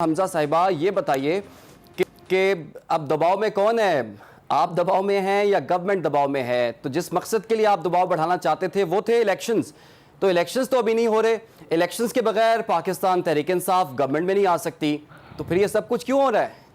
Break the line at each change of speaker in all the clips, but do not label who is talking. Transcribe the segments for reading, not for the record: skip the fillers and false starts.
حمزہ صاحبہ یہ بتائیے کہ اب دباؤ میں کون ہے؟ آپ دباؤ میں ہیں یا گورنمنٹ دباؤ میں ہے؟ تو جس مقصد کے لیے آپ دباؤ بڑھانا چاہتے تھے وہ تھے الیکشنز، تو الیکشنز تو ابھی نہیں ہو رہے، الیکشنز کے بغیر پاکستان تحریک انصاف گورنمنٹ میں نہیں آ سکتی، تو پھر یہ سب کچھ کیوں ہو رہا ہے؟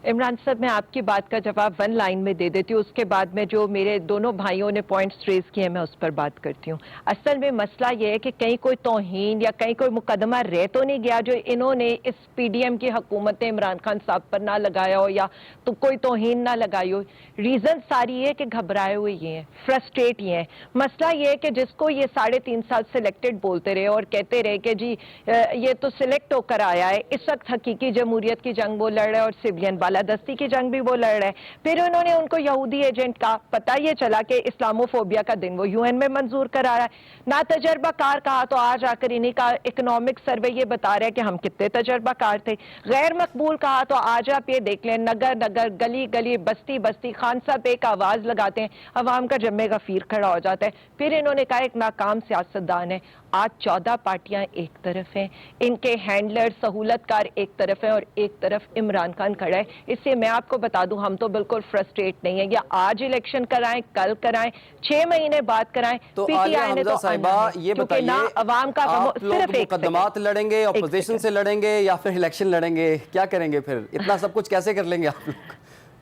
عمران صاحب، میں آپ کی بات کا جواب ون لائن میں دے دیتی ہوں، اس کے بعد میں جو میرے دونوں بھائیوں نے پوائنٹس ریز کیے ہیں میں اس پر بات کرتی ہوں۔ اصل میں مسئلہ یہ ہے کہ کہیں کوئی توہین یا کہیں کوئی مقدمہ رہ تو نہیں گیا جو انہوں نے اس پی ڈی ایم کی حکومت عمران خان صاحب پر نہ لگایا ہو یا تو کوئی توہین نہ لگائی ہو۔ ریزن ساری یہ کہ گھبرائے ہوئے یہ ہیں، فرسٹریٹ یہ ہیں۔ مسئلہ یہ ہے کہ جس کو یہ 3.5 سال سلیکٹڈ بولتے رہے اور کہتے رہے کہ جی یہ تو سلیکٹ ہو کر آیا ہے، اس وقت حقیقی جمہوریت کی جنگ وہ لڑ رہا ہے اور سویلین بالادستی کی جنگ بھی وہ لڑ رہے ہیں۔ پھر انہوں نے ان کو یہودی ایجنٹ کا پتہ یہ چلا کہ اسلاموفوبیا کا دن وہ یو این میں منظور کرا رہا ہے۔ نہ تجربہ کار کہا تو آج آ کر انہیں کا اکنامک سروے یہ بتا رہا ہے کہ ہم کتنے تجربہ کار تھے۔ غیر مقبول کہا تو آج آپ یہ دیکھ لیں، نگر نگر گلی گلی بستی بستی خان صاحب ایک آواز لگاتے ہیں، عوام کا جمع غفیر کھڑا ہو جاتا ہے۔ پھر انہوں نے کہا ایک ناکام سیاستدان ہے۔ آج 14 پارٹیاں ایک طرف ہیں، ان کے ہینڈلر سہولت کار ایک طرف ہیں اور ایک طرف عمران خان کھڑا ہے۔ اس سے میں آپ کو بتا دوں ہم تو بالکل فرسٹریٹ نہیں ہیں، یا آج الیکشن کرائیں، کل کرائیں، 6 مہینے بعد کرائیں،
تو
پی ٹی
عالیہ
آئی نے
حمزہ
تو
صاحبہ
آنا ہے
یہ
کیونکہ نہ
بتائیے،
عوام کا
آپ
صرف
لوگ
ایک
مقدمات لڑیں گے، اپوزیشن سے لڑیں گے یا پھر الیکشن لڑیں گے؟ کیا کریں گے پھر؟ اتنا سب کچھ کیسے کر لیں گے آپ لوگ؟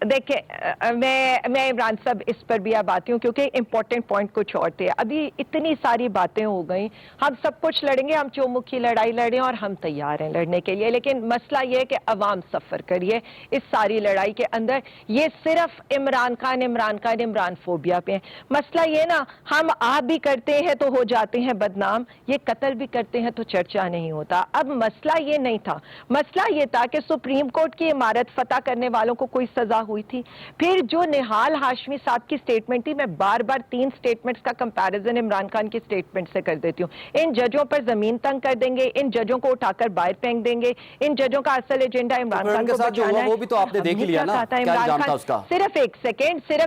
دیکھیں میں عمران صاحب اس پر بھی اب آتی ہوں کیونکہ امپورٹنٹ پوائنٹ کچھ اور تھے۔ ابھی اتنی ساری باتیں ہو گئیں، ہم سب کچھ لڑیں گے، ہم چومکھی لڑائی لڑیں اور ہم تیار ہیں لڑنے کے لیے، لیکن مسئلہ یہ ہے کہ عوام سفر کریے اس ساری لڑائی کے اندر۔ یہ صرف عمران خان عمران خان عمران فوبیا پہ ہے۔ مسئلہ یہ نا، ہم آپ بھی کرتے ہیں تو ہو جاتے ہیں بدنام، یہ قتل بھی کرتے ہیں تو چرچا نہیں ہوتا۔ اب مسئلہ یہ نہیں تھا، مسئلہ یہ تھا کہ سپریم کورٹ کی عمارت فتح کرنے والوں کو کوئی سزا ہوئی تھی۔ پھر جو نہال ہاشمی صاحب کی سٹیٹمنٹ تھی، میں بار بار 3 سٹیٹمنٹس کا کمپیریزن عمران خان کی سٹیٹمنٹ سے کر دیتی ہوں۔ ان ججوں پر زمین تنگ کر دیں گے، ان ججوں کو اٹھا کر باہر پھینک دیں گے، ان ججوں کا اصل ایجنڈا
تو
عمران
پھر ان
خان
کے
کو
ساتھ جو
بچانا
ہوا
ہے۔
وہ بھی تو آپ نے
ہم
دیکھ ہی
نے
لیا
کیا
نا،
کہا تھا
کیا
عمران
الزام
خان؟
تھا اس کا؟
صرف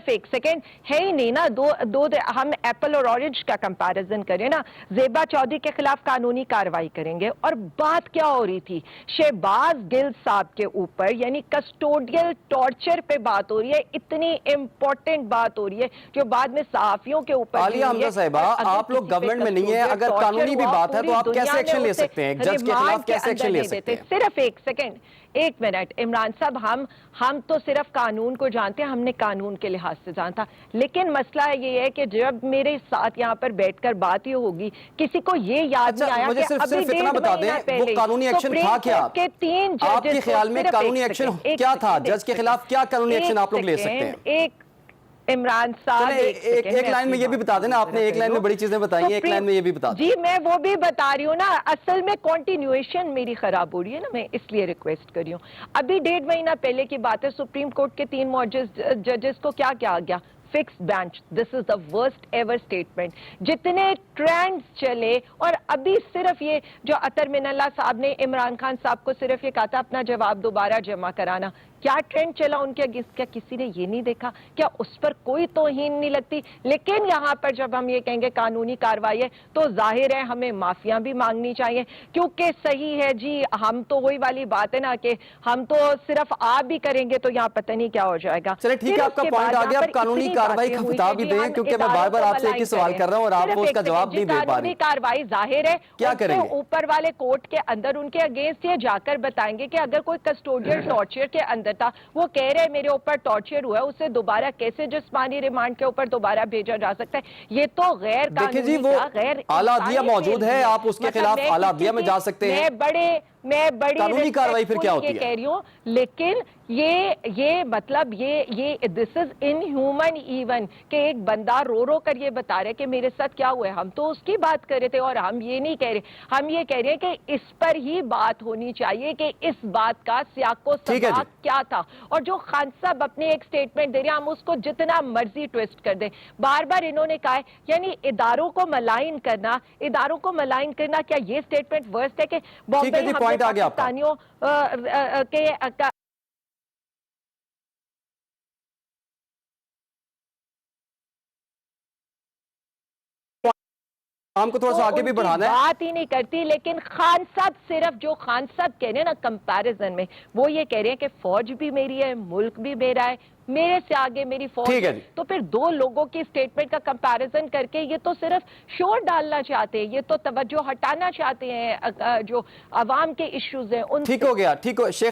ایک سیکنڈ ہے ہی نہیں نا، ہم ایپل اور اورنج کا کمپیریزن کریں نا۔ زیبا چودھری کے خلاف قانونی کاروائی کریں گے، اور بات کیا ہو رہی تھی؟ شہباز گل صاحب کے اوپر یعنی کسٹوڈیل ٹارچر پہ بات ہو رہی ہے، اتنی امپورٹنٹ بات ہو رہی ہے جو بعد میں صحافیوں کے اوپر بھی
عالیہ
ہوئی ہے۔
حمزہ صاحبہ،
اور اگر
آپ لوگ
کسی پہ
گورنمنٹ میں نہیں ہیں،
کسٹوڈیل
اگر
ٹارچر
قانونی بھی
ہوا،
بات ہے تو
پوری
آپ کیسے
دنیا نے
ایکشن لے
اسے
سکتے ہیں؟ ایک جج کے
ریمانڈ
خلاف
کے
کیسے
اندر
ایکشن لے
نہیں
سکتے
دیتے۔
ہیں؟
صرف ایک سیکنڈ، ایک منٹ عمران صاحب، ہم تو صرف قانون کو جانتے ہیں، ہم نے قانون کے لحاظ سے جانتا، لیکن مسئلہ یہ ہے کہ جب میرے ساتھ یہاں پر بیٹھ کر بات یہ ہوگی، کسی کو یہ یاد
اچھا
نہیں آیا
مجھے
کہ ابھی
صرف اتنا
1.5
بتا دیں،
مہینہ
وہ
پہلے
قانونی ایکشن تھا
سپریم
کیا؟
کورٹ کے 3
آپ کے
ججز کو،
خیال میں
صرف
قانونی ایکشن کیا تھا؟ جج کے خلاف کیا قانونی ایکشن آپ لوگ لے سکتے ہیں؟
ایک عمران صاحب،
چلیں
ایک سیکنڈ
ایک
میں
لائن
اپنی
میں یہ بھی
بات
بتا دیں
پوری
نا، آپ
طرح
نے ایک
کر
لائن میں
لوں۔
بڑی چیزیں بتائی ہیں، ایک لائن میں یہ بھی بتا دیں۔
جی میں وہ بھی بتا رہی ہوں نا، اصل میں کنٹینیویشن میری خراب ہو رہی ہے نا، میں اس لیے ریکویسٹ کر رہی ہوں۔ ابھی 1.5 مہینہ پہلے کی بات ہے، سپریم کورٹ کے 3 معزز ججز کو کیا کہا گیا؟ Fix bench, this is the worst ever statement. جتنے ٹرینڈز چلے، اور ابھی صرف یہ جو اطہر من اللہ صاحب نے عمران خان صاحب کو صرف یہ کہا تھا اپنا جواب دوبارہ جمع کرانا، کیا ٹرینڈ چلا ان کے اگینسٹ؟ کیا کسی نے یہ نہیں دیکھا؟ کیا اس پر کوئی توہین نہیں لگتی؟ لیکن یہاں پر جب ہم یہ کہیں گے قانونی کارروائی ہے تو ظاہر ہے ہمیں معافیاں بھی مانگنی چاہیے، کیونکہ صحیح ہے جی، ہم تو وہی والی بات ہے نا کہ ہم تو صرف آپ بھی کریں گے تو یہاں پتہ نہیں کیا ہو جائے گا۔
چلے ٹھیک
پھر
ہے، آپ
اس
کا
کے
پوائنٹ
بعد
آ
یہاں
گیا،
پر
آپ قانونی
اتنی
کارروائی
باتیں
کا
ہوئی
خطاب
کہ
بھی
جی
دیں،
ہم
کیونکہ میں بار
اداروں
بار
کو
آپ سے ایک ہی
ملائن
سوال
کریں۔
کر رہا ہوں اور آپ
صرف
وہ اس
ایک
کا جواب
سیکنڈ جی،
نہیں دے پا رہی۔
قانونی کارروائی ظاہر ہے،
کیا
ان
کریں
کے
گے؟
اوپر والے کورٹ کے اندر ان کے اگینسٹ یہ جا کر بتائیں گے کہ اگر کوئی کسٹوڈیل ٹارچر کے اندر تھا، وہ کہہ رہے میرے اوپر ٹارچر ہوا ہے، اسے دوبارہ کیسے جسمانی ریمانڈ کے اوپر دوبارہ بھیجا جا سکتا ہے؟ یہ تو غیر
دیکھیں جی،
قانونی
وہ
کیا، غیر
اعلیٰ عدلیہ
انسانی
موجود
فعل
ہے،
بھی ہے۔
آپ اس کے
مطلب
خلاف
میں
اعلیٰ
کسی
عدلیہ میں
کی
جا سکتے ہیں،
میں بڑی
قانونی کارروائی پھر کیا
ریسپیکٹفلی یہ
ہوتی ہے؟
کہہ رہی ہوں، لیکن یہ مطلب یہ دس از ان ہیومن ایون کہ ایک بندہ رو رو کر یہ بتا رہے کہ میرے ساتھ کیا ہوا ہے۔ ہم تو اس کی بات کر رہے تھے، اور ہم یہ نہیں کہہ رہے، ہم یہ کہہ رہے ہیں کہ اس پر ہی بات ہونی چاہیے کہ اس بات کا سیاق و
ٹھیک ہے جی۔
سباق کیا تھا۔ اور جو خان صاحب اپنے ایک سٹیٹمنٹ دے رہے ہیں، ہم اس کو جتنا مرضی ٹویسٹ کر دیں، بار بار انہوں نے کہا ہے یعنی اداروں کو ملائن کرنا کیا یہ سٹیٹمنٹ ورسٹ ہے کہ
ٹھیک ہے
بمبئی
جی،
ہم نے
پوائنٹ آ گیا آپ کا۔
پاکستانیوں کے
کو تھوڑا سا آگے بھی بڑھانا ہے.
بات ہی نہیں کرتی. لیکن خان صاحب صرف جو خان صاحب کہہ رہے ہیں نا کمپیریزن میں, وہ یہ کہہ رہے ہیں کہ فوج بھی میری ہے, ملک بھی میرا ہے, میرے سے آگے میری فوج
ٹھیک ہے
ہے.
جی.
تو پھر دو لوگوں کی سٹیٹمنٹ کا کمپیریزن کر کے یہ تو صرف شور ڈالنا چاہتے ہیں, یہ تو توجہ ہٹانا چاہتے ہیں جو عوام کے ایشوز ہیں ان سے.
ٹھیک ہو گیا, ٹھیک ہو. شیخ